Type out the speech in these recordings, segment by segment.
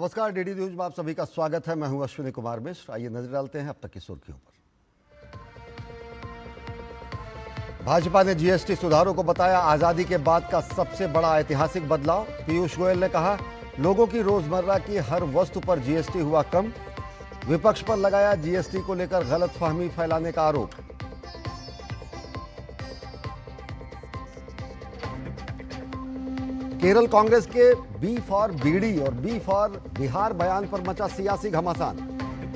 नमस्कार, DD news में आप सभी का स्वागत है। मैं हूं अश्विनी कुमार मिश्र। आइए नजर डालते हैं अब तक की सुर्खियों पर। भाजपा ने जीएसटी सुधारों को बताया आजादी के बाद का सबसे बड़ा ऐतिहासिक बदलाव। पीयूष गोयल ने कहा, लोगों की रोजमर्रा की हर वस्तु पर जीएसटी हुआ कम। विपक्ष पर लगाया जीएसटी को लेकर गलतफहमी फैलाने का आरोप। केरल कांग्रेस के बी फॉर बीडी और बी फॉर बिहार बयान पर मचा सियासी घमासान।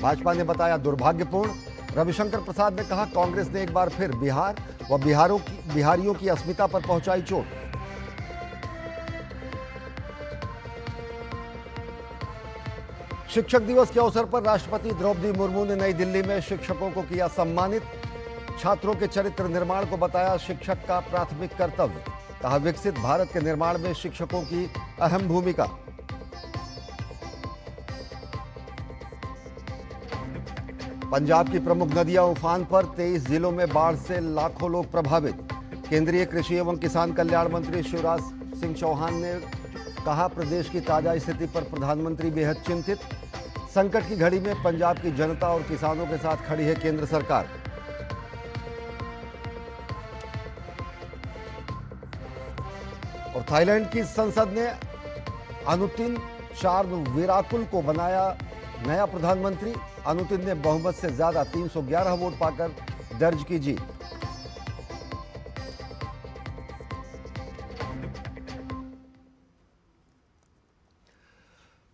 भाजपा ने बताया दुर्भाग्यपूर्ण। रविशंकर प्रसाद ने कहा, कांग्रेस ने एक बार फिर बिहार व बिहारियों की अस्मिता पर पहुंचाई चोट। शिक्षक दिवस के अवसर पर राष्ट्रपति द्रौपदी मुर्मू ने नई दिल्ली में शिक्षकों को किया सम्मानित। छात्रों के चरित्र निर्माण को बताया शिक्षक का प्राथमिक कर्तव्य। कहा, विकसित भारत के निर्माण में शिक्षकों की अहम भूमिका। पंजाब की प्रमुख नदियां उफान पर, 23 जिलों में बाढ़ से लाखों लोग प्रभावित। केंद्रीय कृषि एवं किसान कल्याण मंत्री शिवराज सिंह चौहान ने कहा, प्रदेश की ताजा स्थिति पर प्रधानमंत्री बेहद चिंतित। संकट की घड़ी में पंजाब की जनता और किसानों के साथ खड़ी है केंद्र सरकार। और थाईलैंड की संसद ने अनुतिन चारविराकुल को बनाया नया प्रधानमंत्री। अनुतिन ने बहुमत से ज्यादा 311 वोट पाकर दर्ज की जीत।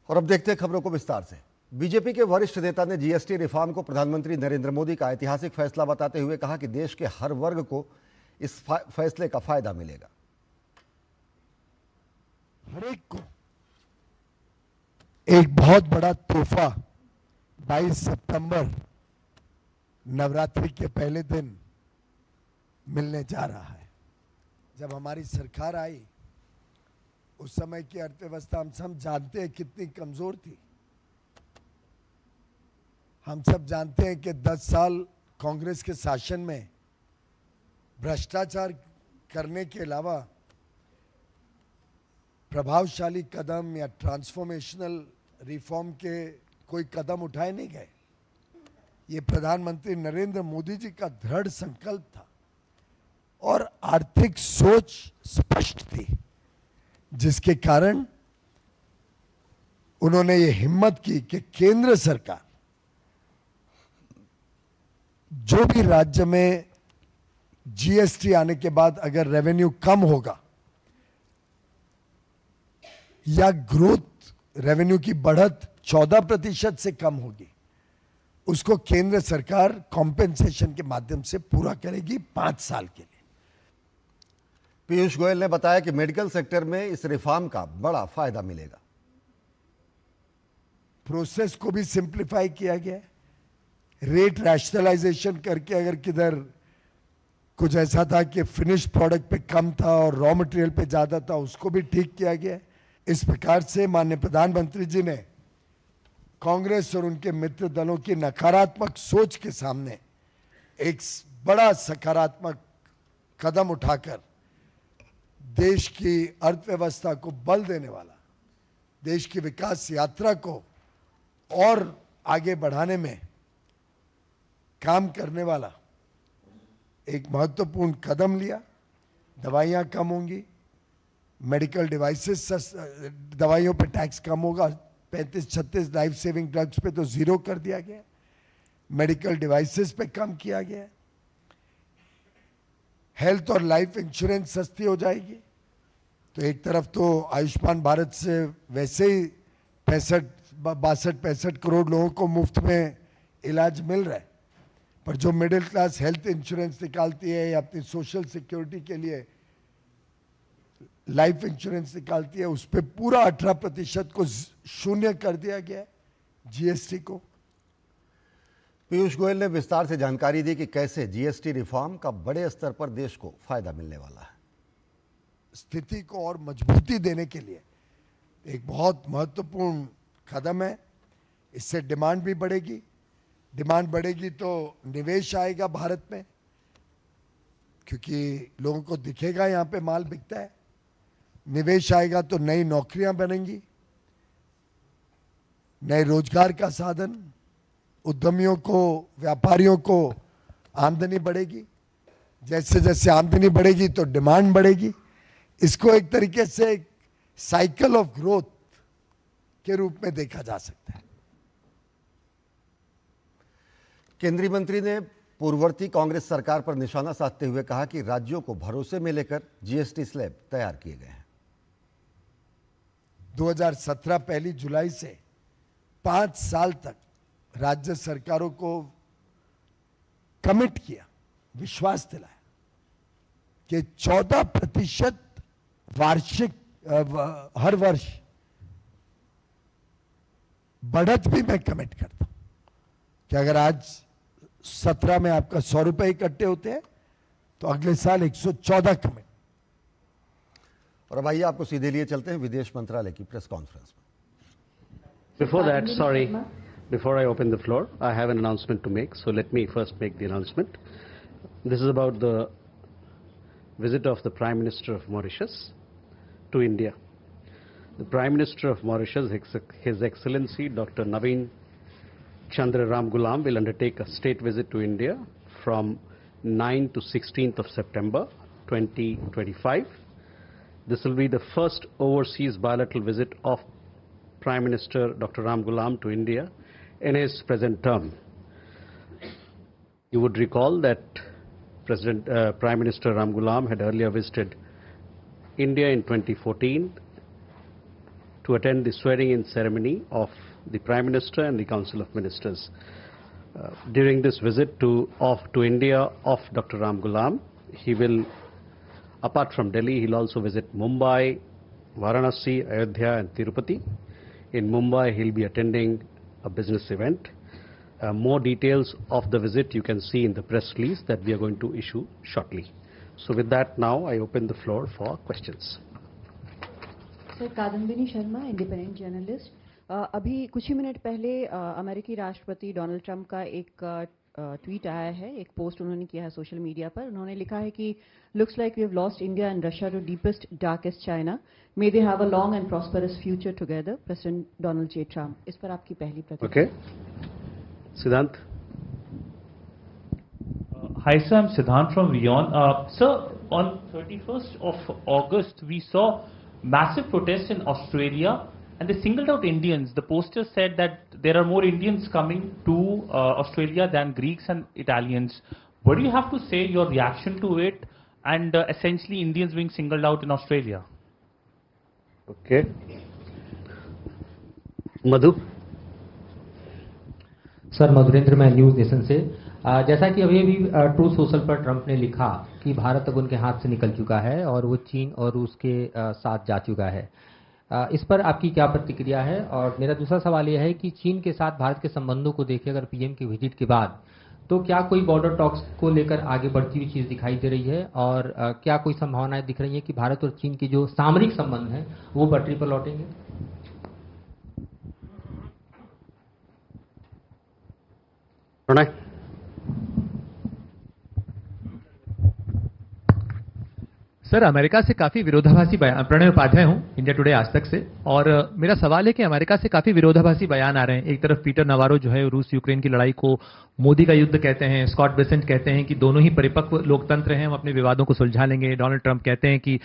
और अब देखते हैं खबरों को विस्तार से। बीजेपी के वरिष्ठ नेता ने जीएसटी रिफॉर्म को प्रधानमंत्री नरेंद्र मोदी का ऐतिहासिक फैसला बताते हुए कहा कि देश के हर वर्ग को इस फैसले का फायदा मिलेगा। हर एक को एक बहुत बड़ा तोहफा 22 सितंबर नवरात्रि के पहले दिन मिलने जा रहा है। जब हमारी सरकार आई उस समय की अर्थव्यवस्था हम सब जानते हैं कितनी कमजोर थी। हम सब जानते हैं कि 10 साल कांग्रेस के शासन में भ्रष्टाचार करने के अलावा प्रभावशाली कदम या ट्रांसफॉर्मेशनल रिफॉर्म के कोई कदम उठाए नहीं गए। ये प्रधानमंत्री नरेंद्र मोदी जी का दृढ़ संकल्प था और आर्थिक सोच स्पष्ट थी, जिसके कारण उन्होंने ये हिम्मत की कि केंद्र सरकार जो भी राज्य में जीएसटी आने के बाद अगर रेवेन्यू कम होगा या ग्रोथ रेवेन्यू की बढ़त 14% से कम होगी, उसको केंद्र सरकार कॉम्पेंसेशन के माध्यम से पूरा करेगी 5 साल के लिए। पीयूष गोयल ने बताया कि मेडिकल सेक्टर में इस रिफॉर्म का बड़ा फायदा मिलेगा। प्रोसेस को भी सिंप्लीफाई किया गया है। रेट रैशनलाइजेशन करके अगर किधर कुछ ऐसा था कि फिनिश प्रोडक्ट पे कम था और रॉ मटेरियल पे ज्यादा था, उसको भी ठीक किया गया है। इस प्रकार से माननीय प्रधानमंत्री जी ने कांग्रेस और उनके मित्र दलों की नकारात्मक सोच के सामने एक बड़ा सकारात्मक कदम उठाकर देश की अर्थव्यवस्था को बल देने वाला, देश की विकास यात्रा को और आगे बढ़ाने में काम करने वाला एक महत्वपूर्ण कदम लिया। दवाइयां कम होंगी, मेडिकल डिवाइसेस, दवाइयों पे टैक्स कम होगा। 35-36 लाइफ सेविंग ड्रग्स पे तो जीरो कर दिया गया, मेडिकल डिवाइसेस पे कम किया गया। हेल्थ और लाइफ इंश्योरेंस सस्ती हो जाएगी। तो एक तरफ तो आयुष्मान भारत से वैसे ही 62-65 करोड़ लोगों को मुफ्त में इलाज मिल रहा है, पर जो मिडिल क्लास हेल्थ इंश्योरेंस निकालती है या अपनी सोशल सिक्योरिटी के लिए लाइफ इंश्योरेंस निकालती है, उस पर पूरा 18% को शून्य कर दिया गया है जीएसटी को। पीयूष गोयल ने विस्तार से जानकारी दी कि कैसे जीएसटी रिफॉर्म का बड़े स्तर पर देश को फायदा मिलने वाला है। स्थिति को और मजबूती देने के लिए एक बहुत महत्वपूर्ण कदम है। इससे डिमांड भी बढ़ेगी। डिमांड बढ़ेगी तो निवेश आएगा भारत में, क्योंकि लोगों को दिखेगा यहाँ पे माल बिकता है। निवेश आएगा तो नई नौकरियां बनेंगी। नए रोजगार का साधन, उद्यमियों को, व्यापारियों को आमदनी बढ़ेगी। जैसे जैसे आमदनी बढ़ेगी तो डिमांड बढ़ेगी। इसको एक तरीके से साइकिल ऑफ ग्रोथ के रूप में देखा जा सकता है। केंद्रीय मंत्री ने पूर्ववर्ती कांग्रेस सरकार पर निशाना साधते हुए कहा कि राज्यों को भरोसे में लेकर जीएसटी स्लैब तैयार किए गए हैं। 2017 पहली जुलाई से 5 साल तक राज्य सरकारों को कमिट किया, विश्वास दिलाया कि 14% वार्षिक हर वर्ष बढ़त भी मैं कमिट करता हूं कि अगर आज 17 में आपका 100 रुपए इकट्ठे होते हैं तो अगले साल 114 कमिट। और अब आइए आपको सीधे लिए चलते हैं विदेश मंत्रालय की प्रेस कॉन्फ्रेंस में। Before that, sorry, before I open the floor, I have an announcement to make. So let me first make the announcement. This is about the visit of the Prime Minister of Mauritius to India. The Prime Minister of Mauritius, His Excellency Dr. Naveen Chandra Ramgoolam, will undertake a state visit to India from 9 to 16th of September 2025. This will be the first overseas bilateral visit of Prime Minister Dr. Ramgoolam to India in his present term. You would recall that Prime Minister Ramgoolam had earlier visited India in 2014 to attend the swearing-in ceremony of the Prime Minister and the Council of Ministers. During this visit to India of Dr. Ramgoolam, he will, apart from Delhi, he'll also visit Mumbai, Varanasi, Ayodhya and Tirupati. In Mumbai, he'll be attending a business event. More details of the visit you can see in the press release that we are going to issue shortly. So with that, now I open the floor for questions. Sir, Kadambini Sharma, independent journalist. अभी कुछ ही minute पहले अमेरिकी राष्ट्रपति Donald Trump का एक tweet आया है, एक पोस्ट उन्होंने किया है सोशल मीडिया पर। उन्होंने लिखा है कि looks like we have lost India and Russia to deepest darkest China, may they have a long and prosperous future together, president Donald J Trump. इस पर आपकी पहली प्रतिक्रिया। Okay. Siddhant. Hi sir, I'm Siddhant from Lyon. Sir, on 31st of August, we saw massive protests in Australia and they singled out Indians. The poster said that there are more Indians coming to Australia than Greeks and Italians. What do you have to say, your reaction to it, and essentially Indians being singled out in Australia? Okay. Madhu. Sir, Madhurendra, मैं news nation से। जैसा कि अभी अभी true social पर Trump ने लिखा कि भारत अब उनके हाथ से निकल चुका है और वो चीन और रूस के साथ जा चुका है, इस पर आपकी क्या प्रतिक्रिया है? और मेरा दूसरा सवाल यह है कि चीन के साथ भारत के संबंधों को देखें अगर पीएम की विजिट के बाद, तो क्या कोई बॉर्डर टॉक्स को लेकर आगे बढ़ती हुई चीज़ दिखाई दे रही है, और क्या कोई संभावनाएं दिख रही है कि भारत और चीन के जो सामरिक संबंध हैं वो पटरी पर लौटेंगे? प्रणय। सर, अमेरिका से काफी विरोधाभासी बयान, प्रणय उपाध्याय हूं, इंडिया टुडे आज तक से, और मेरा सवाल है कि अमेरिका से काफी विरोधाभासी बयान आ रहे हैं। एक तरफ पीटर नवारो जो है रूस यूक्रेन की लड़ाई को मोदी का युद्ध कहते हैं, स्कॉट बेसेंट कहते हैं कि दोनों ही परिपक्व लोकतंत्र हैं, हम अपने विवादों को सुलझा लेंगे, डोनाल्ड ट्रंप कहते हैं कि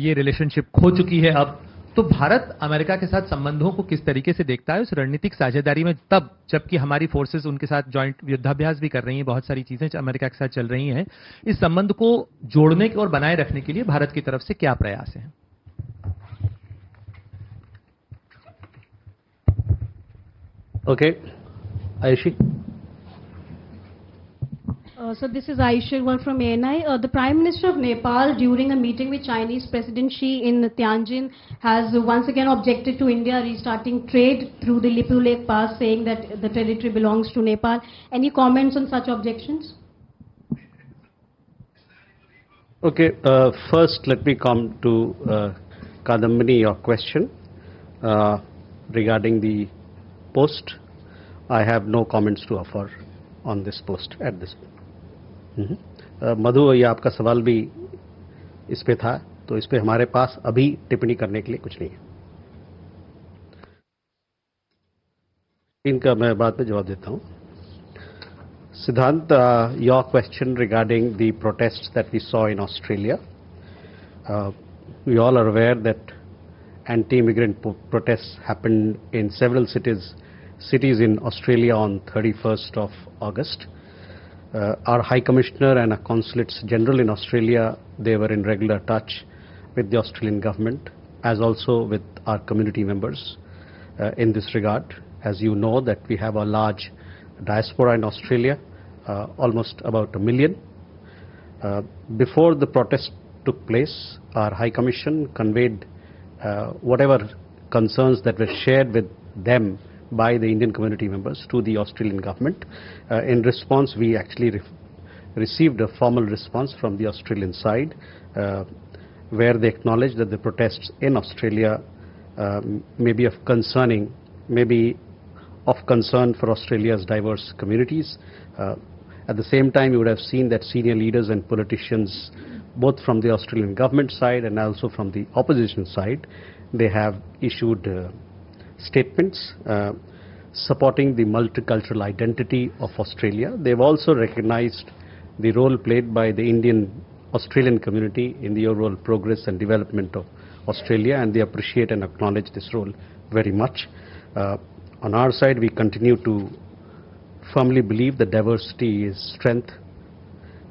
ये रिलेशनशिप खो चुकी है अब। तो भारत अमेरिका के साथ संबंधों को किस तरीके से देखता है उस रणनीतिक साझेदारी में, तब जबकि हमारी फोर्सेस उनके साथ जॉइंट युद्धाभ्यास भी कर रही हैं, बहुत सारी चीजें अमेरिका के साथ चल रही हैं, इस संबंध को जोड़ने और बनाए रखने के लिए भारत की तरफ से क्या प्रयास हैं? Okay. Ayushi. So this is Ayushi Agrawal from ANI. The Prime Minister of Nepal, during a meeting with Chinese President Xi in Tianjin, has once again objected to India restarting trade through the Lipu Lake Pass, saying that the territory belongs to Nepal. Any comments on such objections? Okay. First, let me come to Kadambini, your question regarding the post. I have no comments to offer on this post at this point. मधु, ये आपका सवाल भी इस पे था, तो इस पे हमारे पास अभी टिप्पणी करने के लिए कुछ नहीं है। इनका मैं बाद में जवाब देता हूं। Siddhant, your question regarding the protests that we saw in Australia. We all are aware that anti-immigrant protests happened in several cities in Australia on 31st of August. Our High Commissioner and our Consulates General in Australia, they were in regular touch with the Australian government, as also with our community members in this regard. As you know that we have a large diaspora in Australia, almost about 1 million. Before the protest took place, our High Commission conveyed whatever concerns that were shared with them by the Indian community members to the Australian government. In response, we actually received a formal response from the Australian side where they acknowledged that the protests in Australia may be of concern for Australia's diverse communities. At the same time, you would have seen that senior leaders and politicians, both from the Australian government side and also from the opposition side, they have issued statements supporting the multicultural identity of Australia. They've also recognized the role played by the Australian community in the overall progress and development of Australia, and they appreciate and acknowledge this role very much. On our side, we continue to firmly believe that diversity is strength.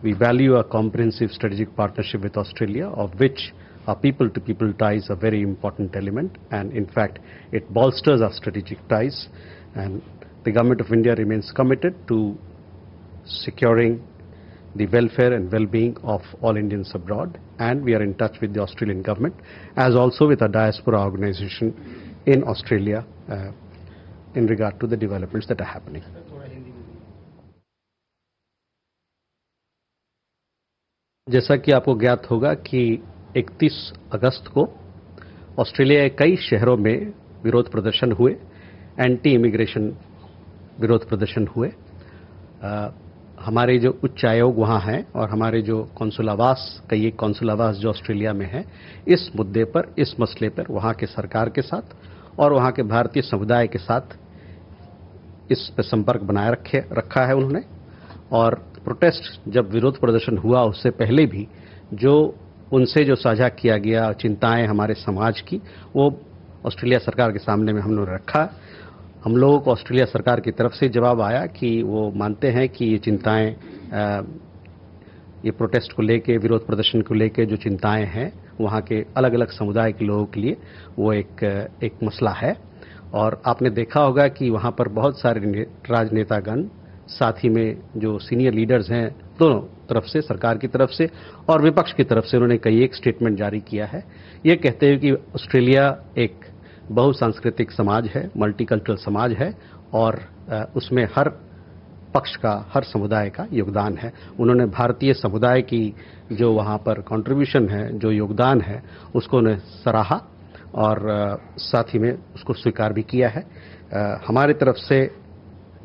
We value a comprehensive strategic partnership with Australia, of which our people-to-people ties are a very important element, and in fact, it bolsters our strategic ties. And the Government of India remains committed to securing the welfare and well-being of all Indians abroad, and we are in touch with the Australian government, as also with our diaspora organization in Australia in regard to the developments that are happening. जैसा कि आपको ज्ञात होगा कि 31 अगस्त को Australia के कई शहरों में विरोध प्रदर्शन हुए, एंटी इमिग्रेशन विरोध प्रदर्शन हुए। हमारे जो उच्चायोग वहाँ हैं और हमारे जो कौंसुलावास, कई एक कौंसुलावास जो ऑस्ट्रेलिया में है, इस मुद्दे पर, इस मसले पर वहाँ के सरकार के साथ और वहाँ के भारतीय समुदाय के साथ इस पर संपर्क बनाए रखा है उन्होंने। और प्रोटेस्ट जब विरोध प्रदर्शन हुआ उससे पहले भी जो उनसे जो साझा किया गया चिंताएं हमारे समाज की, वो ऑस्ट्रेलिया सरकार के सामने में हम लोग रखा। हम लोगों को ऑस्ट्रेलिया सरकार की तरफ से जवाब आया कि वो मानते हैं कि ये चिंताएं, ये प्रोटेस्ट को लेके, विरोध प्रदर्शन को लेके जो चिंताएं हैं वहाँ के अलग अलग समुदाय के लोगों के लिए वो एक मसला है। और आपने देखा होगा कि वहाँ पर बहुत सारे राजनेतागण, साथ ही में जो सीनियर लीडर्स हैं दोनों तरफ से, सरकार की तरफ से और विपक्ष की तरफ से, उन्होंने कई एक स्टेटमेंट जारी किया है, ये कहते हुए कि ऑस्ट्रेलिया एक बहुसांस्कृतिक समाज है, मल्टीकल्चरल समाज है और उसमें हर पक्ष का, हर समुदाय का योगदान है। उन्होंने भारतीय समुदाय की जो वहाँ पर कंट्रीब्यूशन है, जो योगदान है, उसको उन्हें सराहा और साथ ही में उसको स्वीकार भी किया है। हमारी तरफ से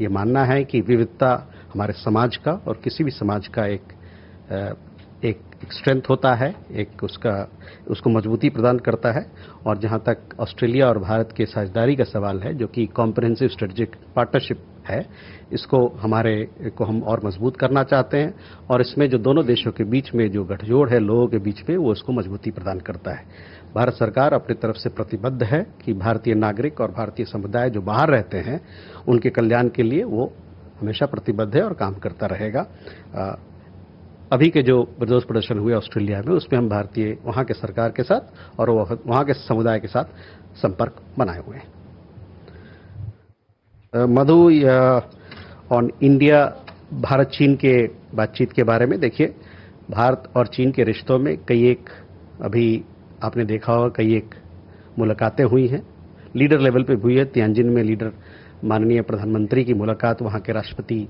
ये मानना है कि विविधता हमारे समाज का और किसी भी समाज का एक स्ट्रेंथ होता है, एक उसको मजबूती प्रदान करता है। और जहाँ तक ऑस्ट्रेलिया और भारत के साझेदारी का सवाल है, जो कि कॉम्प्रिहेंसिव स्ट्रेटेजिक पार्टनरशिप है, इसको हम और मजबूत करना चाहते हैं और इसमें जो दोनों देशों के बीच में जो गठजोड़ है लोगों के बीच में, वो इसको मजबूती प्रदान करता है। भारत सरकार अपनी तरफ से प्रतिबद्ध है कि भारतीय नागरिक और भारतीय समुदाय जो बाहर रहते हैं उनके कल्याण के लिए वो हमेशा प्रतिबद्ध है और काम करता रहेगा। अभी के जो विरोध प्रदर्शन हुए ऑस्ट्रेलिया में, उसमें हम भारतीय वहाँ के सरकार के साथ और वहाँ के समुदाय के साथ संपर्क बनाए हुए हैं। मधु, ऑन इंडिया भारत चीन के बातचीत के बारे में, देखिए भारत और चीन के रिश्तों में कई एक, अभी आपने देखा होगा, कई एक मुलाकातें हुई हैं, लीडर लेवल पे हुई है। तियानजिन में लीडर माननीय प्रधानमंत्री की मुलाकात वहाँ के राष्ट्रपति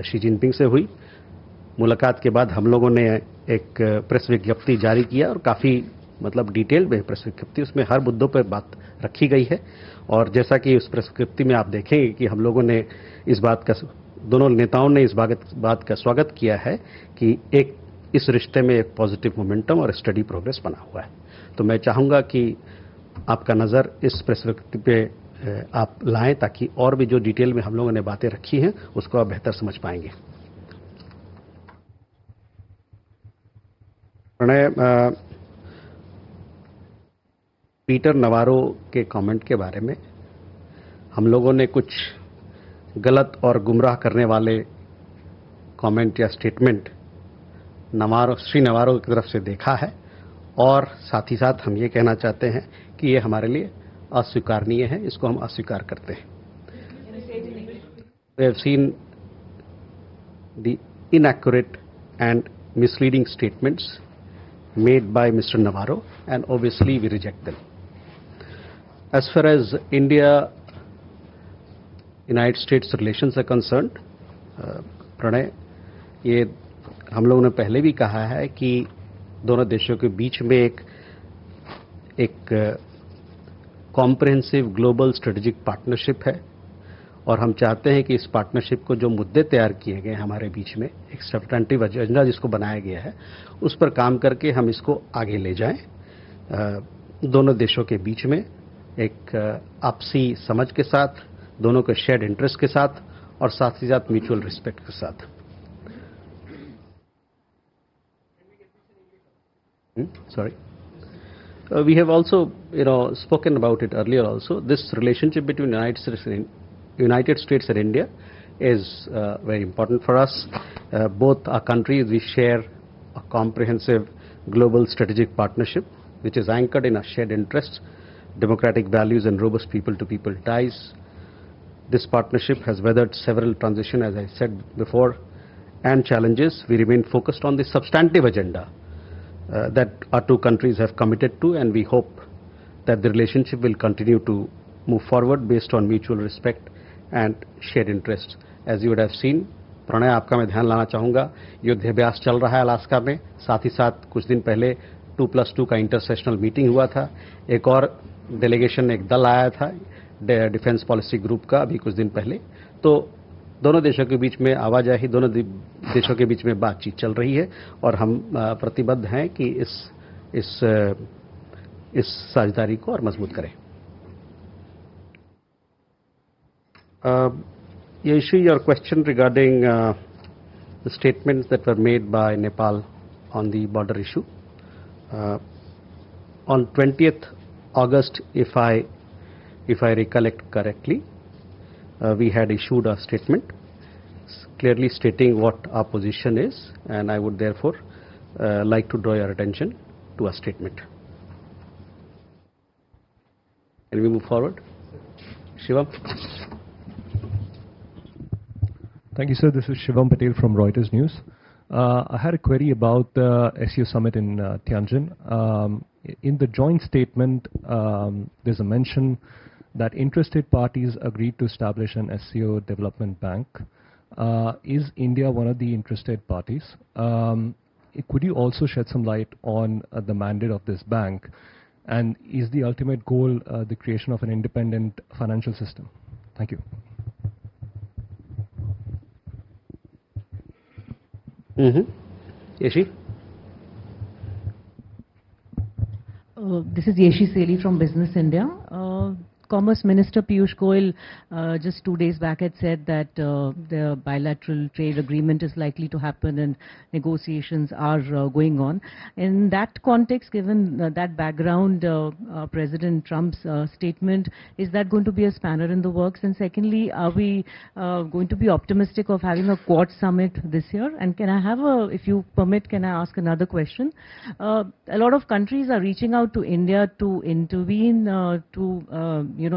शी जिनपिंग से हुई। मुलाकात के बाद हम लोगों ने एक प्रेस विज्ञप्ति जारी किया और काफ़ी डिटेल में प्रेस विज्ञप्ति, उसमें हर मुद्दों पर बात रखी गई है। और जैसा कि उस प्रेस विज्ञप्ति में आप देखेंगे कि हम लोगों ने इस बात का, दोनों नेताओं ने इस बात का स्वागत किया है कि इस रिश्ते में एक पॉजिटिव मोमेंटम और स्टडी प्रोग्रेस बना हुआ है। तो मैं चाहूँगा कि आपका नज़र इस प्रेस विज्ञप्ति पे आप लाएं ताकि और भी जो डिटेल में हम लोगों ने बातें रखी हैं उसको आप बेहतर समझ पाएंगे। प्रणय, पीटर नवारो के कमेंट के बारे में हम लोगों ने कुछ गलत और गुमराह करने वाले कमेंट या स्टेटमेंट श्री नवारो की तरफ से देखा है, और साथ ही साथ हम ये कहना चाहते हैं कि ये हमारे लिए अस्वीकारनीय है, इसको हम अस्वीकार करते हैं। We have seen the inaccurate and misleading statements made by Mr. Navarro, and obviously we reject them. As far as India-United States relations are concerned, Pranay, ये हम लोगों ने पहले भी कहा है कि दोनों देशों के बीच में एक कॉम्प्रिहेंसिव ग्लोबल स्ट्रेटेजिक पार्टनरशिप है, और हम चाहते हैं कि इस पार्टनरशिप को जो मुद्दे तैयार किए गए हमारे बीच में, एक सब्सटेंटिव एजेंडा जिसको बनाया गया है, उस पर काम करके हम इसको आगे ले जाएं, दोनों देशों के बीच में एक आपसी समझ के साथ, दोनों के शेयर्ड इंटरेस्ट के साथ, और साथ ही साथ म्यूचुअल रिस्पेक्ट के साथ। Sorry. We have also, spoken about it earlier also. This relationship between United States and India is very important for us. Both our countries, we share a comprehensive global strategic partnership which is anchored in our shared interests, democratic values and robust people-to-people ties. This partnership has weathered several transitions, as I said before, and challenges. We remain focused on the substantive agenda that our two countries have committed to, and we hope that the relationship will continue to move forward based on mutual respect and shared interests. As you would have seen, Pranay, आपका मैं ध्यान लाना चाहूँगा, युद्धाभ्यास चल रहा है Alaska में, साथ ही साथ कुछ दिन पहले 2+2 का इंटरसेशनल मीटिंग हुआ था, एक और डेलीगेशन, एक दल आया था डिफेंस पॉलिसी ग्रुप का अभी कुछ दिन पहले। तो दोनों देशों के बीच में आवाजाही, दोनों देशों के बीच में बातचीत चल रही है, और हम प्रतिबद्ध हैं कि इस साझेदारी को और मजबूत करें। Yashi, your question regarding the statements that were made by Nepal on the border issue. On 20th August, if I recollect correctly, we had issued a statement clearly stating what our position is, and I would therefore like to draw your attention to a statement. Can we move forward? Shivam? Thank you, sir. This is Shivam Patel from Reuters News. I had a query about the SCO summit in Tianjin. In the joint statement, there's a mention that interested parties agreed to establish an SCO development bank. Is India one of the interested parties? Could you also shed some light on the mandate of this bank? And is the ultimate goal the creation of an independent financial system? Thank you. Yeshi? This is Yeshi Seli from Business India. Commerce Minister Piyush Goyal just 2 days back had said that the bilateral trade agreement is likely to happen and negotiations are going on. In that context, given that background, President Trump's statement, is that going to be a spanner in the works? And secondly, are we going to be optimistic of having a Quad summit this year? And can I have if you permit, can I ask another question? A lot of countries are reaching out to India to intervene to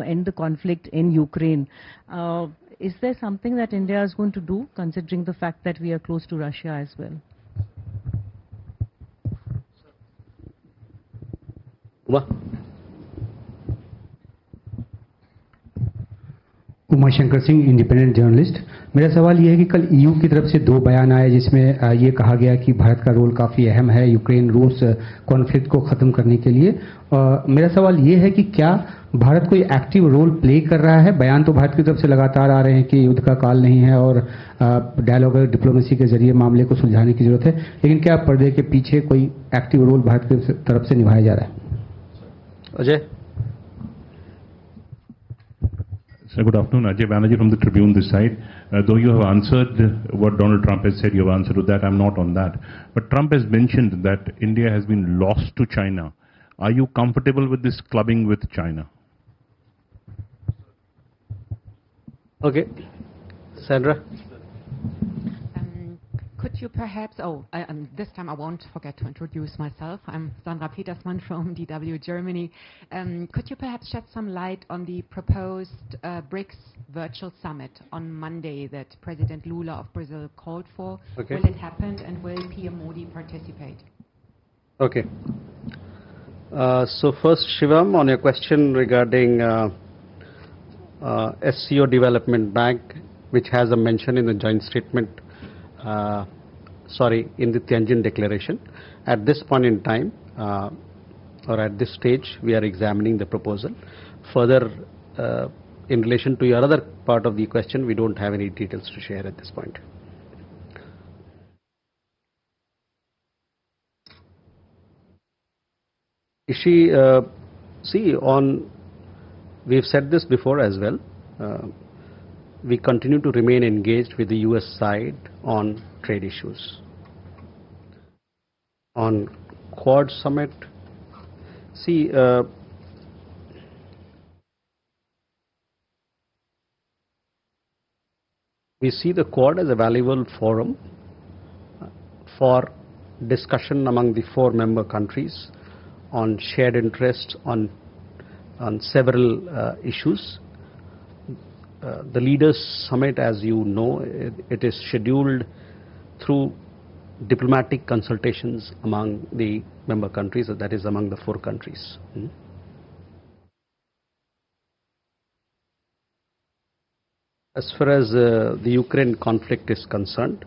end the conflict in Ukraine. Is there something that India is going to do, considering the fact that we are close to Russia as well? Umashankar Singh, independent journalist. मेरा सवाल यह है कि कल EU की तरफ से 2 बयान आए जिसमें ये कहा गया कि भारत का रोल काफ़ी अहम है यूक्रेन रूस कॉन्फ्लिक्ट को ख़त्म करने के लिए। मेरा सवाल ये है कि क्या भारत कोई एक्टिव रोल प्ले कर रहा है? बयान तो भारत की तरफ से लगातार आ रहे हैं कि युद्ध का काल नहीं है और डायलॉग और डिप्लोमेसी के जरिए मामले को सुलझाने की जरूरत है, लेकिन क्या पर्दे के पीछे कोई एक्टिव रोल भारत की तरफ से निभाया जा रहा है? Ajay? Sir, good afternoon. Ajay Banerjee from the Tribune this side. Though you have answered what Donald Trump has said, you have answered to that. I'm not on that. But Trump has mentioned that India has been lost to China. Are you comfortable with this clubbing with China? Okay. Sandra? Could you perhaps, this time I won't forget to introduce myself. I'm Sandra Petersmann from DW Germany. Could you perhaps shed some light on the proposed BRICS virtual summit on Monday that President Lula of Brazil called for? Okay. Will it happen, and will PM Modi participate? Okay. So first, Shivam, on your question regarding SCO Development Bank, which has a mention in the joint statement, in the Tianjin Declaration. At this point in time, or at this stage, we are examining the proposal. Further, in relation to your other part of the question, we don't have any details to share at this point. Ishi, we've said this before as well. We continue to remain engaged with the US side on trade issues. On Quad Summit, we see the Quad as a valuable forum for discussion among the 4 member countries on shared interests on several issues. The Leaders Summit, as you know, it is scheduled through diplomatic consultations among the member countries, that is among the 4 countries. As far as the Ukraine conflict is concerned,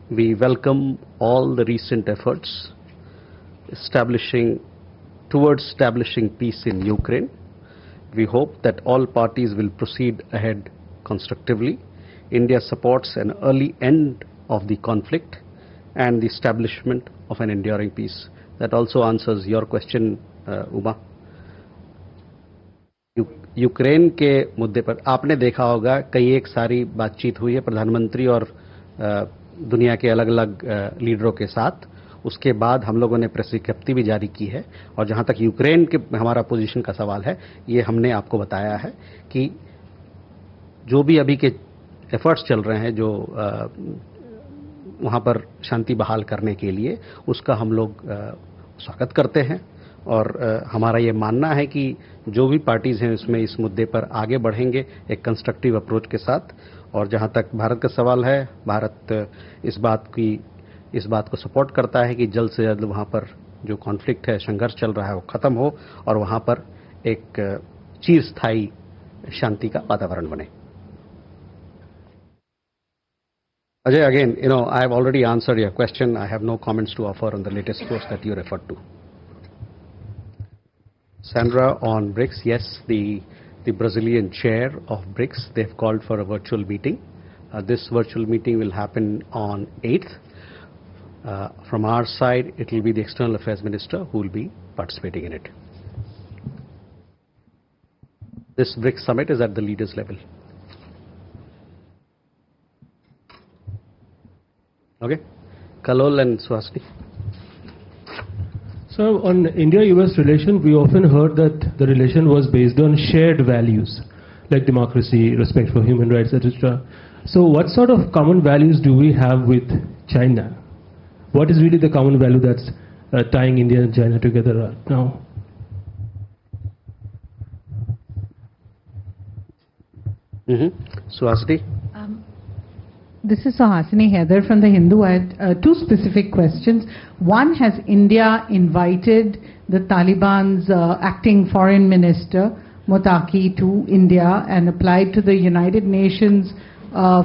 we welcome all the recent efforts towards establishing peace in Ukraine. We hope that all parties will proceed ahead constructively. India supports an early end of the conflict and the establishment of an enduring peace. That also answers your question, Uma. Ukraine के मुद्दे पर आपने देखा होगा कई एक सारी बातचीत हुई है प्रधानमंत्री और दुनिया के अलग-अलग लीडरों के साथ. उसके बाद हम लोगों ने प्रेस विज्ञप्ति भी जारी की है और जहां तक यूक्रेन के हमारा पोजीशन का सवाल है, ये हमने आपको बताया है कि जो भी अभी के एफर्ट्स चल रहे हैं जो वहां पर शांति बहाल करने के लिए, उसका हम लोग स्वागत करते हैं और हमारा ये मानना है कि जो भी पार्टीज हैं इसमें इस मुद्दे पर आगे बढ़ेंगे एक कंस्ट्रक्टिव अप्रोच के साथ. और जहां तक भारत का सवाल है, भारत इस बात को सपोर्ट करता है कि जल्द से जल्द वहां पर जो कॉन्फ्लिक्ट है, संघर्ष चल रहा है, वो खत्म हो और वहां पर एक चिरस्थायी शांति का वातावरण बने. Ajay, again, I have already answered your question. I have no comments to offer on the latest post that you referred to. Sandra, on BRICS, yes, the Brazilian chair of BRICS, they've called for a virtual meeting. This virtual meeting will happen on 8th. From our side, it will be the External Affairs Minister who will be participating in it. This BRICS summit is at the leaders level. Okay? Kalol and Suhasini. So on India-US relation, we often heard that the relation was based on shared values like democracy, respect for human rights, etc. So what sort of common values do we have with China? What is really the common value that's tying India and China together right now? Suhasini? This is Suhasini Heather from The Hindu. I had 2 specific questions. One, has India invited the Taliban's acting foreign minister, Motaki, to India and applied to the United Nations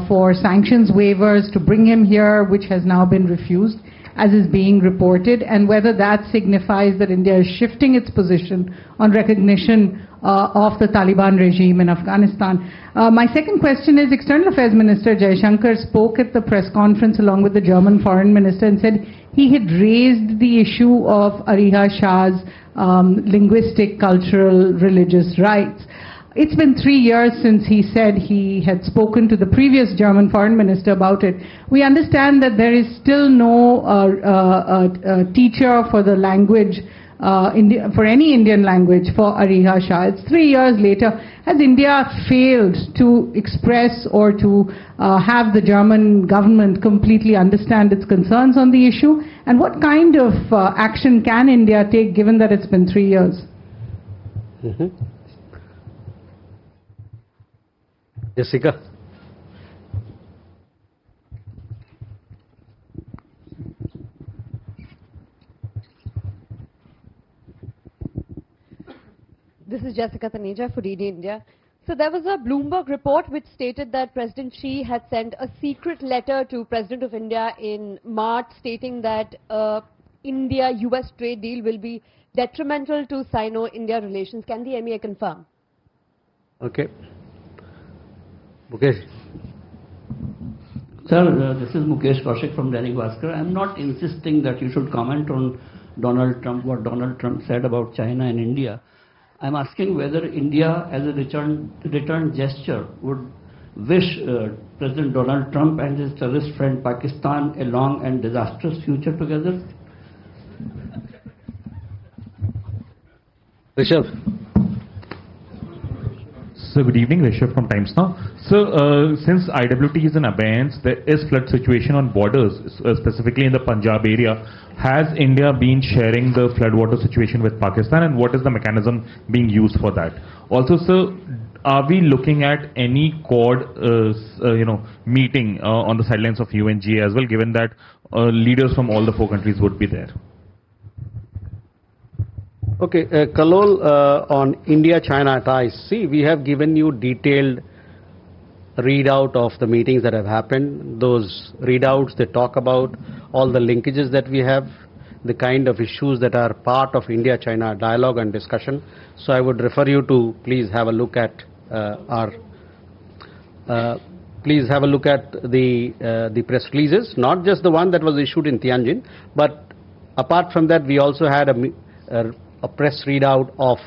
for sanctions waivers to bring him here, which has now been refused, as is being reported, and whether that signifies that India is shifting its position on recognition of the Taliban regime in Afghanistan. My second question is, External Affairs Minister Jaishankar spoke at the press conference along with the German Foreign Minister and said he had raised the issue of Ariha Shah's linguistic, cultural, religious rights. It's been 3 years since he said he had spoken to the previous German foreign minister about it. We understand that there is still no teacher for the language, for any Indian language for Ariha Shah. It's 3 years later. Has India failed to express or to have the German government completely understand its concerns on the issue? And what kind of action can India take given that it's been 3 years? Jessica. This is Jessica Taneja for DD India. So there was a Bloomberg report which stated that President Xi had sent a secret letter to President of India in March stating that India-US trade deal will be detrimental to Sino-India relations. Can the MEA confirm? Okay. Mukesh. Sir, this is Mukesh Kaushik from Dainik Bhaskar. I am not insisting that you should comment on Donald Trump, what Donald Trump said about China and India. I am asking whether India, as a return gesture, would wish President Donald Trump and his terrorist friend Pakistan a long and disastrous future together. Rishabh. So good evening, Rishabh from Times Now. So since IWT is in abeyance, there is flood situation on borders, specifically in the Punjab area. Has India been sharing the floodwater situation with Pakistan, and what is the mechanism being used for that? Also, sir, are we looking at any Quad, meeting on the sidelines of UNGA as well, given that leaders from all the 4 countries would be there? Okay, Kalol, on India-China ties, see, we have given you detailed readout of the meetings that have happened. Those readouts, they talk about all the linkages that we have, the kind of issues that are part of India-China dialogue and discussion. So I would refer you to please have a look at the press releases, not just the one that was issued in Tianjin, but apart from that, we also had a press readout of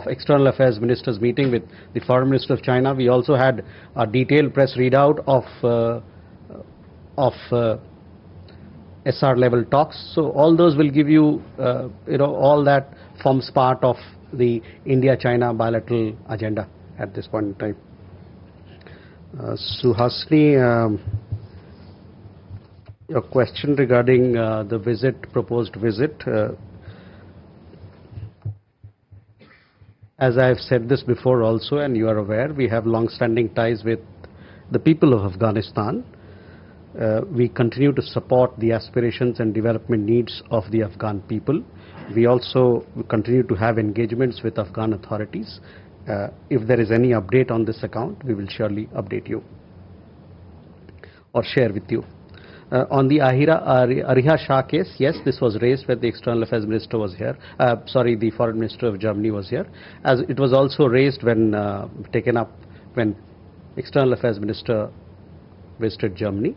External Affairs Ministers meeting with the Foreign Minister of China. We also had a detailed press readout of SR level talks. So all those will give you, all that forms part of the India-China bilateral agenda at this point in time. Suhasini, your question regarding the proposed visit. As I have said this before also, and you are aware, we have long-standing ties with the people of Afghanistan. We continue to support the aspirations and development needs of the Afghan people. We also continue to have engagements with Afghan authorities. If there is any update on this account, we will surely update you or share with you. On the Ariha Shah case, yes, this was raised when the External Affairs Minister was here. The Foreign Minister of Germany was here. As it was also raised when taken up when External Affairs Minister visited Germany.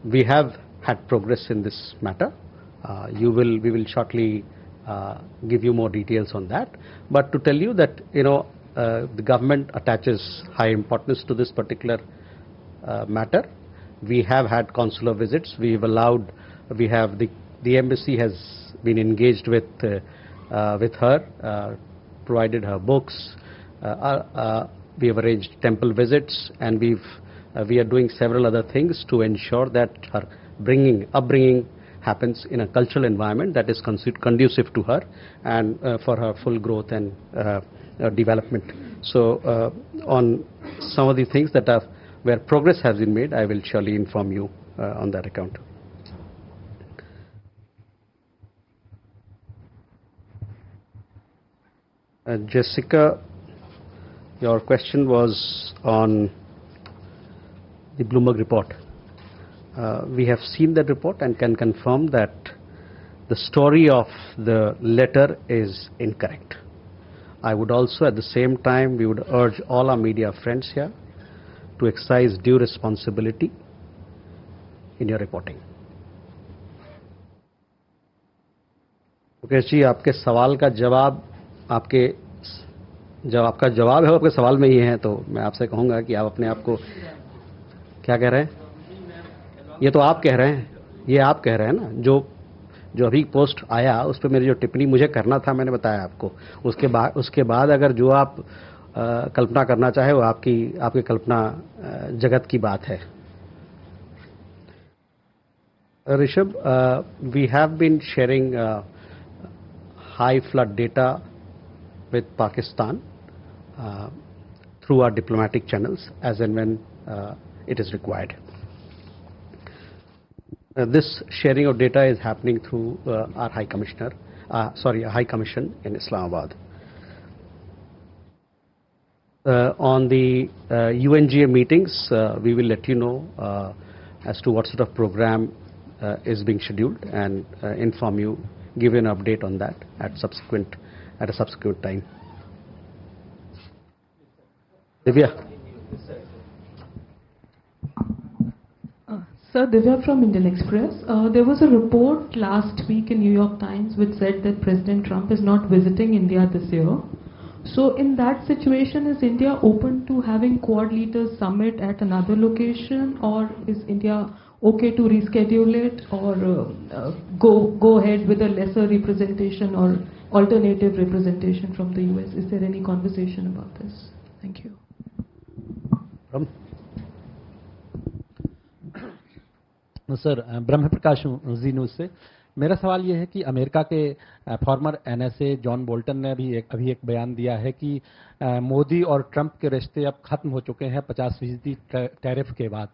We have had progress in this matter. We will shortly give you more details on that. But to tell you that the government attaches high importance to this particular matter. We have had consular visits. The embassy has been engaged with her, provided her books. We have arranged temple visits, and we are doing several other things to ensure that her upbringing happens in a cultural environment that is conducive to her and for her full growth and development. So on some of the things that where progress has been made, I will surely inform you on that account. Jessica, your question was on the Bloomberg report. We have seen that report and can confirm that the story of the letter is incorrect. I would also at the same time, we would urge all our media friends here to exercise due responsibility in your reporting. Mukesh ji, आपके सवाल का जवाब आपके जब आपका जवाब है वो आपके सवाल में ही है, तो मैं आपसे कहूंगा कि आप अपने आप को क्या कह रहे हैं? ये तो आप कह रहे हैं, ये आप कह रहे हैं ना। जो अभी पोस्ट आया उस पर मेरी जो टिप्पणी मुझे करना था मैंने बताया आपको। उसके बाद अगर जो आप कल्पना करना चाहे वो आपकी कल्पना जगत की बात है। Rishabh, we have been sharing high flood data with Pakistan through our diplomatic channels as and when it is required. This sharing of data is happening through our High Commission in Islamabad. On the UNGA meetings, we will let you know as to what sort of program is being scheduled and inform you, give you an update on that at a subsequent time. Divya. Sir, Divya from Indian Express. There was a report last week in New York Times which said that President Trump is not visiting India this year. So in that situation, is India open to having Quad Leaders Summit at another location, or is India okay to reschedule it, or go ahead with a lesser representation or alternative representation from the US? Is there any conversation about this? Thank you. Sir, Brahma Prakash ji news से मेरा सवाल ये है कि America के farmer NSA John Bolton ने अभी एक बयान दिया है कि मोदी और ट्रंप के रिश्ते अब खत्म हो चुके हैं 50% टैरिफ के बाद।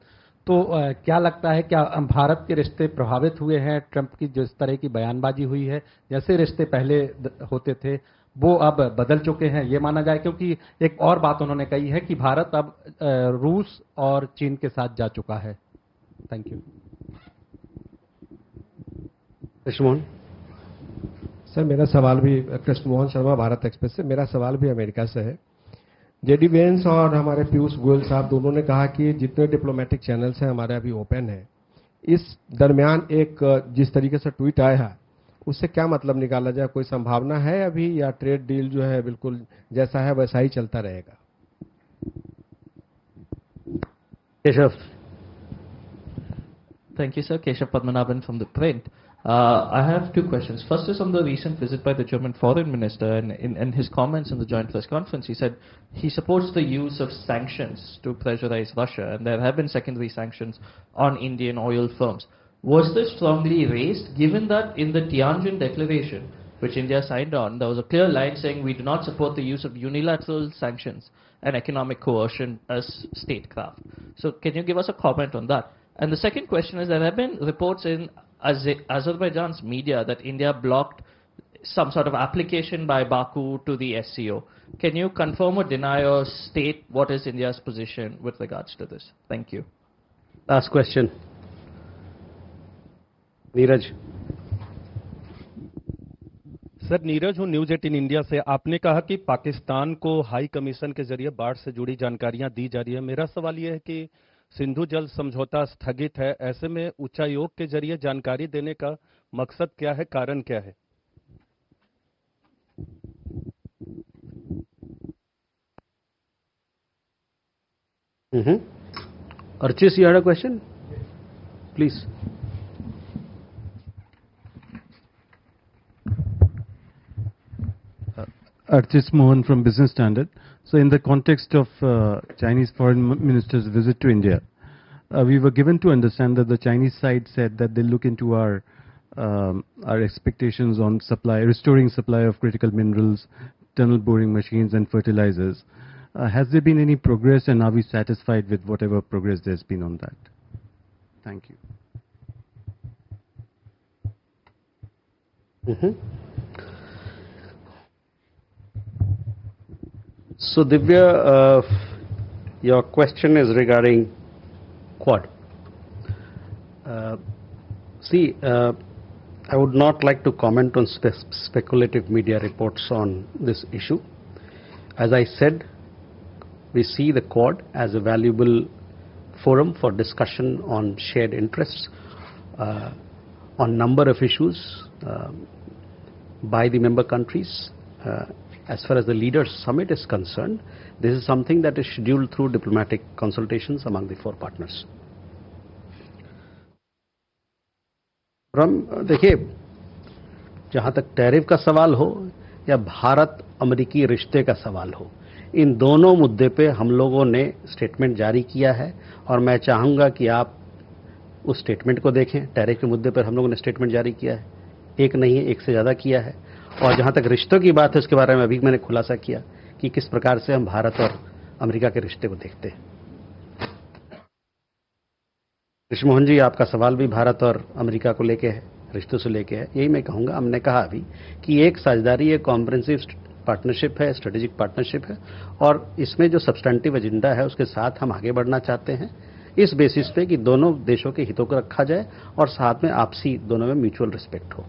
तो क्या लगता है, क्या भारत के रिश्ते प्रभावित हुए हैं ट्रंप की जिस तरह की बयानबाजी हुई है? जैसे रिश्ते पहले होते थे वो अब बदल चुके हैं, ये माना जाए? क्योंकि एक और बात उन्होंने कही है कि भारत अब रूस और चीन के साथ जा चुका है। Thank you. कृष्णमोहन सर, मेरा सवाल भी, कृष्णमोहन शर्मा, भारत एक्सप्रेस से। मेरा सवाल भी अमेरिका से है। जेडी वेंस और हमारे पीयूष गोयल साहब दोनों ने कहा कि जितने डिप्लोमेटिक चैनल्स हैं हमारे अभी ओपन है। इस दरमियान एक जिस तरीके से ट्वीट आया है उससे क्या मतलब निकाला जाए? कोई संभावना है अभी, या ट्रेड डील जो है बिल्कुल जैसा है वैसा ही चलता रहेगा? Keshav. Thank you, sir. Keshav Padmanabhan from The Print. I have two questions. First is on the recent visit by the German foreign minister, and in his comments in the joint press conference, he said he supports the use of sanctions to pressurize Russia, and there have been secondary sanctions on Indian oil firms. Was this strongly raised, given that in the Tianjin Declaration, which India signed on, there was a clear line saying we do not support the use of unilateral sanctions and economic coercion as statecraft. So can you give us a comment on that? And the second question is, there have been reports in Azerbaijan's media that India blocked some sort of application by Baku to the SCO. Can you confirm or deny or state what is India's position with regards to this? Thank you. Last question. Neeraj. Sir, Neeraj हूँ, news 18 India से। आपने कहा कि पाकिस्तान को high commission के जरिए बाढ़ से जुड़ी जानकारियां दी जा रही है। मेरा सवाल यह है कि सिंधु जल समझौता स्थगित है, ऐसे में उच्चायोग के जरिए जानकारी देने का मकसद क्या है, कारण क्या है? Archis, you had a question? Please. Archis Mohan from Business Standard. So in the context of Chinese foreign minister's visit to India, we were given to understand that the Chinese side said that they look into our expectations on restoring supply of critical minerals, tunnel boring machines and fertilizers. Has there been any progress, and are we satisfied with whatever progress there's been on that? Thank you. So Divya, your question is regarding Quad. I would not like to comment on speculative media reports on this issue. As I said, we see the Quad as a valuable forum for discussion on shared interests on number of issues by the member countries as far as the Leaders Summit is concerned, this is something that is scheduled through diplomatic consultations among the four partners. देखिए, जहाँ तक tariff का सवाल हो या भारत अमेरिकी रिश्ते का सवाल हो, इन दोनों मुद्दे पे हम लोगों ने स्टेटमेंट जारी किया है और मैं चाहूँगा कि आप उस स्टेटमेंट को देखें। टैरिफ के मुद्दे पर हम लोगों ने स्टेटमेंट जारी किया है, एक नहीं है, एक से ज़्यादा किया है। और जहाँ तक रिश्तों की बात है उसके बारे में अभी मैंने खुलासा किया कि किस प्रकार से हम भारत और अमेरिका के रिश्ते को देखते हैं। कृष्ण मोहन जी, आपका सवाल भी भारत और अमेरिका को लेके है, रिश्तों से लेके है। यही मैं कहूँगा, हमने कहा अभी कि एक साझेदारी, एक कॉम्प्रिहेंसिव पार्टनरशिप है, स्ट्रेटेजिक पार्टनरशिप है और इसमें जो सब्सटेंटिव एजेंडा है उसके साथ हम आगे बढ़ना चाहते हैं इस बेसिस पे कि दोनों देशों के हितों को रखा जाए और साथ में आपसी दोनों में म्यूचुअल रिस्पेक्ट हो।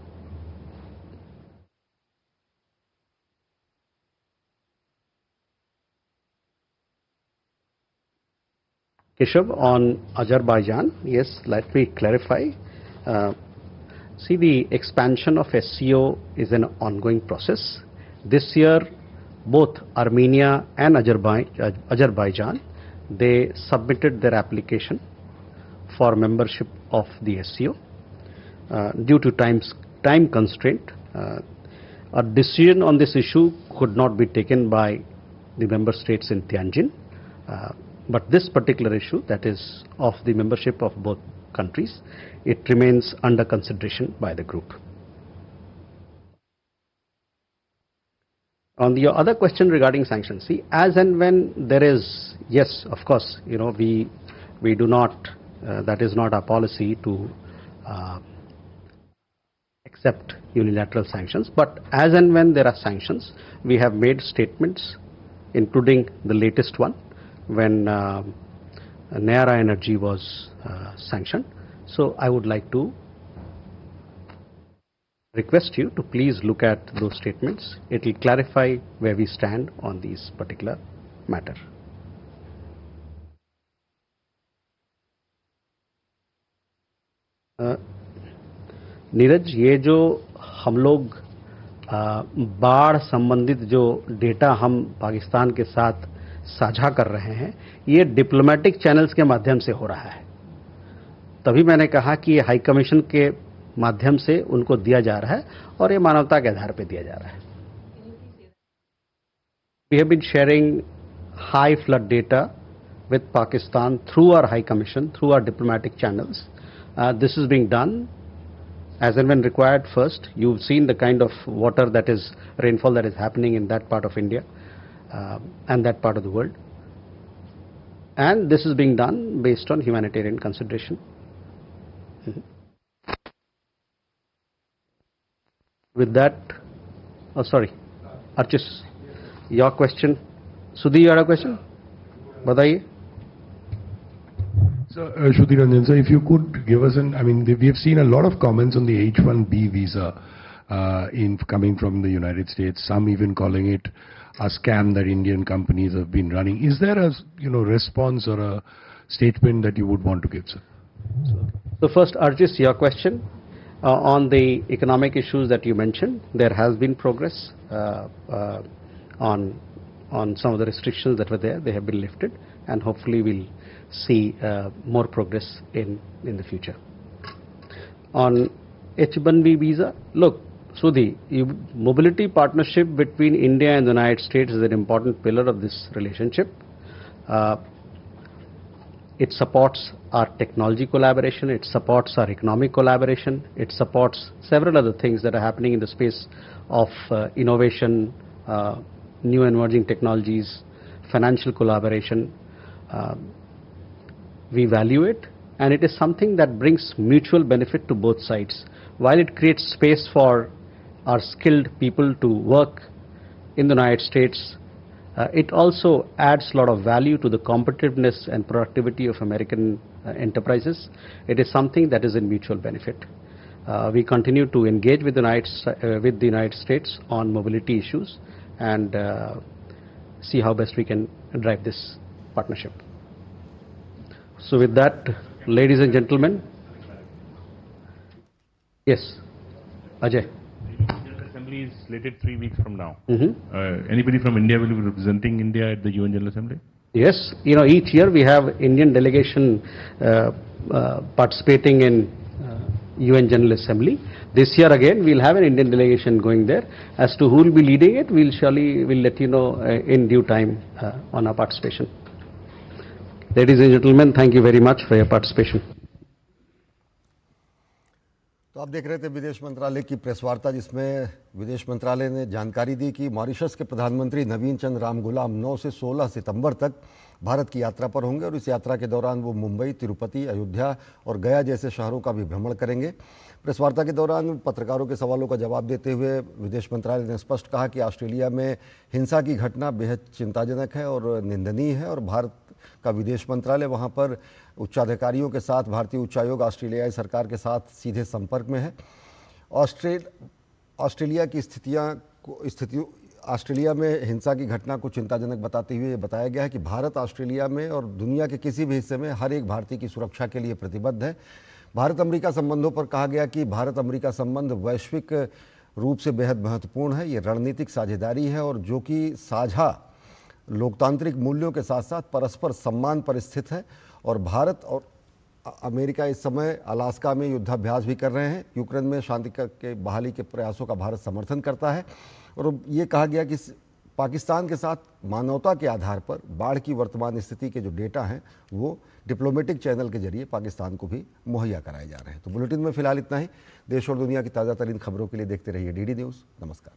Keshav, on Azerbaijan, yes, let me clarify. See, the expansion of SCO is an ongoing process. This year, both Armenia and Azerbaijan, they submitted their application for membership of the SCO. Due to time constraint, a decision on this issue could not be taken by the member states in Tianjin. But this particular issue, that is of the membership of both countries, it remains under consideration by the group. On the other question regarding sanctions, see, as and when there is, yes, of course, you know, we do not, that is not our policy to accept unilateral sanctions, but as and when there are sanctions, we have made statements, including the latest one, when Nayara Energy was sanctioned. So I would like to request you to please look at those statements. It will clarify where we stand on this particular matter. Neeraj, ये जो हम लोग बाढ़ संबंधित जो data हम पाकिस्तान के साथ साझा कर रहे हैं, ये डिप्लोमेटिक चैनल्स के माध्यम से हो रहा है। तभी मैंने कहा कि ये हाई कमीशन के माध्यम से उनको दिया जा रहा है और ये मानवता के आधार पर दिया जा रहा है। We have been sharing high flood data with Pakistan through our High Commission, through our diplomatic channels. This is being done as and when required. First, you've seen the kind of water that is, rainfall that is happening in that part of India and that part of the world. And this is being done based on humanitarian consideration. With that, oh sorry, Archis, your question. Sudhi, you had a question? Badaiye. So, Shruti Ranjan, sir, if you could give us an, I mean, we have seen a lot of comments on the H-1B visa coming from the United States, some even calling it a scam that Indian companies have been running. Is there a, response or a statement that you would want to give, sir? So first, Arjis, your question on the economic issues that you mentioned, there has been progress on some of the restrictions that were there. They have been lifted, and hopefully we'll see more progress in the future. On H-1B visa, look, Sudhi, mobility partnership between India and the United States is an important pillar of this relationship. It supports our technology collaboration, it supports our economic collaboration, it supports several other things that are happening in the space of innovation, new emerging technologies, financial collaboration. We value it, and it is something that brings mutual benefit to both sides. While it creates space for our skilled people to work in the United States, it also adds a lot of value to the competitiveness and productivity of American enterprises. It is something that is in mutual benefit. We continue to engage with the United States on mobility issues and see how best we can drive this partnership. So with that, ladies and gentlemen, yes, Ajay. Assembly is slated 3 weeks from now. Anybody from India will be representing India at the UN General Assembly? Yes, each year we have Indian delegation participating in UN General Assembly. This year again we'll have an Indian delegation going there. As to who will be leading it, we'll let you know in due time on our participation. Ladies and gentlemen, thank you very much for your participation. तो आप देख रहे थे विदेश मंत्रालय की press वार्ता, जिसमें विदेश मंत्रालय ने जानकारी दी कि मॉरिशस के प्रधानमंत्री नवीन चंद्र रामगुलाम 9 से 16 सितंबर तक भारत की यात्रा पर होंगे और इस यात्रा के दौरान वो मुंबई, तिरुपति, अयोध्या और गया जैसे शहरों का भी भ्रमण करेंगे। प्रेस वार्ता के दौरान पत्रकारों के सवालों का जवाब देते हुए विदेश मंत्रालय ने स्पष्ट कहा कि ऑस्ट्रेलिया में हिंसा की घटना बेहद चिंताजनक है और निंदनीय है और भारत का विदेश मंत्रालय वहां पर उच्चाधिकारियों के साथ, भारतीय उच्चायोग ऑस्ट्रेलियाई सरकार के साथ सीधे संपर्क में है। ऑस्ट्रेलिया की ऑस्ट्रेलिया में हिंसा की घटना को चिंताजनक बताते हुए ये बताया गया है कि भारत ऑस्ट्रेलिया में और दुनिया के किसी भी हिस्से में हर एक भारतीय की सुरक्षा के लिए प्रतिबद्ध है। भारत अमेरिका संबंधों पर कहा गया कि भारत अमेरिका संबंध वैश्विक रूप से बेहद महत्वपूर्ण है, ये रणनीतिक साझेदारी है और जो कि साझा लोकतांत्रिक मूल्यों के साथ साथ परस्पर सम्मान पर स्थित है। और भारत और अमेरिका इस समय अलास्का में युद्धाभ्यास भी कर रहे हैं। यूक्रेन में शांति के बहाली के प्रयासों का भारत समर्थन करता है और ये कहा गया कि पाकिस्तान के साथ मानवता के आधार पर बाढ़ की वर्तमान स्थिति के जो डेटा हैं वो डिप्लोमेटिक चैनल के जरिए पाकिस्तान को भी मुहैया कराए जा रहे हैं। तो बुलेटिन में फिलहाल इतना ही। देश और दुनिया की ताज़ा तरीन खबरों के लिए देखते रहिए DD न्यूज़। नमस्कार।